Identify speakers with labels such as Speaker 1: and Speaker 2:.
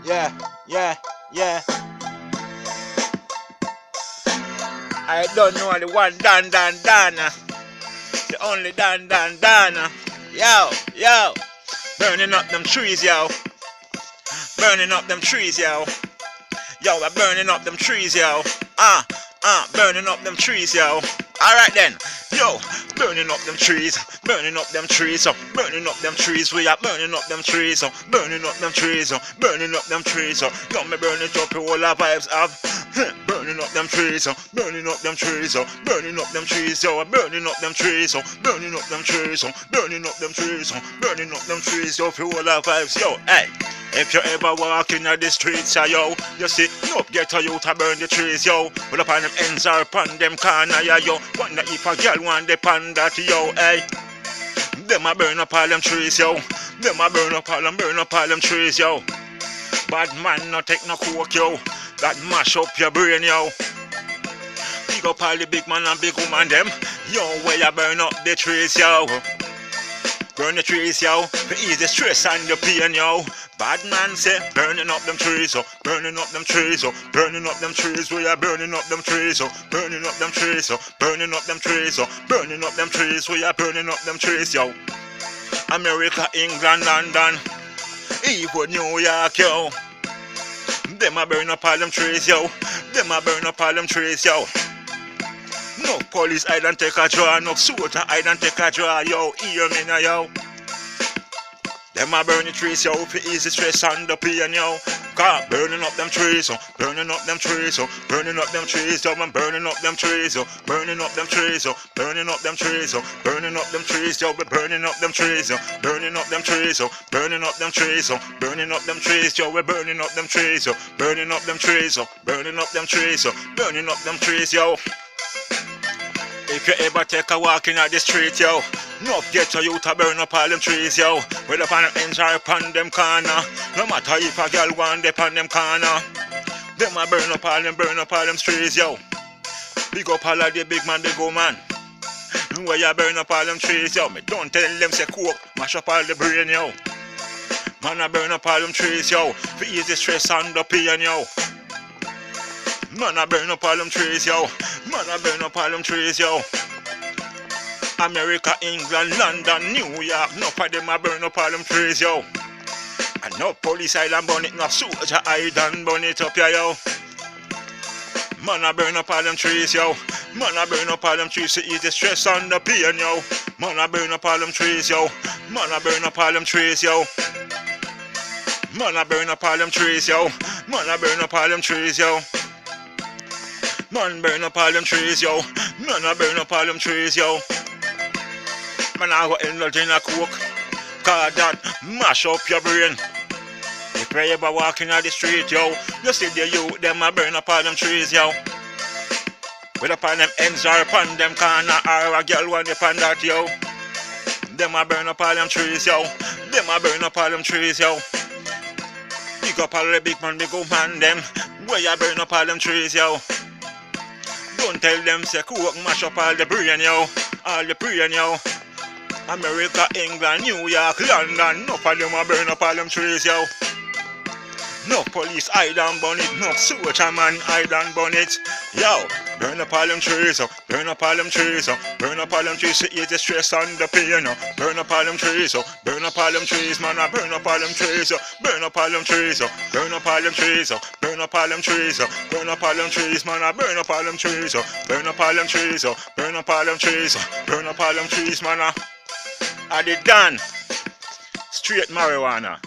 Speaker 1: Yeah, yeah, yeah. I don't know the one Dan. The only Dan. Yo, yo. Burning up them trees, yo. Burning up them trees, yo. Yo, we're burning up them trees, yo. Burning up them trees, yo. Alright then, yo, burning up them trees, so burning up them trees, we are burning up them trees, so burning up them trees, so burning up them trees, so yo, me burn it up, all our vibes up, burning up them trees, so burning up them trees, so burning up them trees, yo, burning up them trees, so burning up them trees, so burning up them trees, so burning up them trees, yo, for all our vibes, yo, hey. If you ever walk in the streets, yo, you see, no ghetto youth to burn the trees, yo. Well, upon them ends or upon them corner, yo. Wonder if a girl want the pan that, yo, hey. Them a burn up all them trees, yo. Them a burn up all them trees, yo. Bad man no take no coke, yo. That mash up your brain, yo. Big up all the big man and big woman, them. Yo, where you burn up the trees, yo. Burn the trees, yo, for ease the stress and the pain, yo. Bad man say, burning up them trees, so burning up them trees, so burning up them trees, we are burning up them trees, so burning up them trees, so burning up them trees, so burning up them trees, we are burning up them trees, yo. America, England, London, even New York, yo. Them a burn up all them trees, yo. Them a burn up all them trees, yo. No police, I don't take a draw. No soldier, I don't take a draw. Yo, hear me now, yo. Them a burn the trees, yo, for easy stress and the pain, yo. Cause burning up them trees, so burning up them trees, so burning up them trees, yo. I'm burning up them trees, so burning up them trees, so burning up them trees, so burning up them trees, yo. We're burning up them trees, so burning up them trees, so burning up them trees, so burning up them trees, yo. We're burning up them trees, so burning up them trees, so burning up them trees, so burning up them trees, yo. If you ever take a walk in the street, yo, no ghetto youth to burn up all them trees, yo. Whether upon them ends or upon them corner, no matter if a girl want them upon them corner, them a burn up all them trees, yo. Big up all of the big man, big woman. Where you burn up all them trees, yo. Me don't tell them say coke, mash up all the brain, yo. Man a burn up all them trees, yo. For ease the stress and the pain, yo. Man a burn up all them trees, yo. Man a burn up all them trees, yo. America, England, London, New York, no for them a burn up all them trees, yo. And no police island burn it, no soldier island burn it up, yo. Man a burn up all them trees, yo. Man a burn up all them trees to ease the stress and the pain, yo. Man a burn up all them trees, yo. Man a burn up all them trees, yo. Man a burn up all them trees, yo. Man a burn up all them trees, yo. Man burn up all them trees, yo. Man a burn up all them trees, yo. Man I go indulge in a coke, cause that mash up your brain. If you ever walking on the street, yo, you see the youth, them a burn up all them trees, yo. Whether upon them ends or upon them corner, or a girl want upon that, yo. Them a burn up all them trees, yo. Them a burn up all them trees, yo. Big up all the big man, big woman, them. Where you burn up all them trees, yo. Don't tell them say coke mash up all the brain, yo. All the brain, yo. America, England, New York, London, no for them a burn up all them trees, yo. No police hide and burn it, no soldier man hide and burn it, yo. Burn up all them trees, yo. Burn up all them trees, yo. Burn up all them trees to ease the stress and the pain, yo. Burn up all them trees, yo. Burn up all them trees, man, I burn up all them trees, yo. Burn up all them trees, yo. Burn up all them trees, yo. Burn up all them trees, yo. Burn up all them trees, man, I burn up all them trees, yo. Burn up all them trees, yo. Burn up all them trees, yo. Burn up all them trees, man, I did done. Straight marijuana.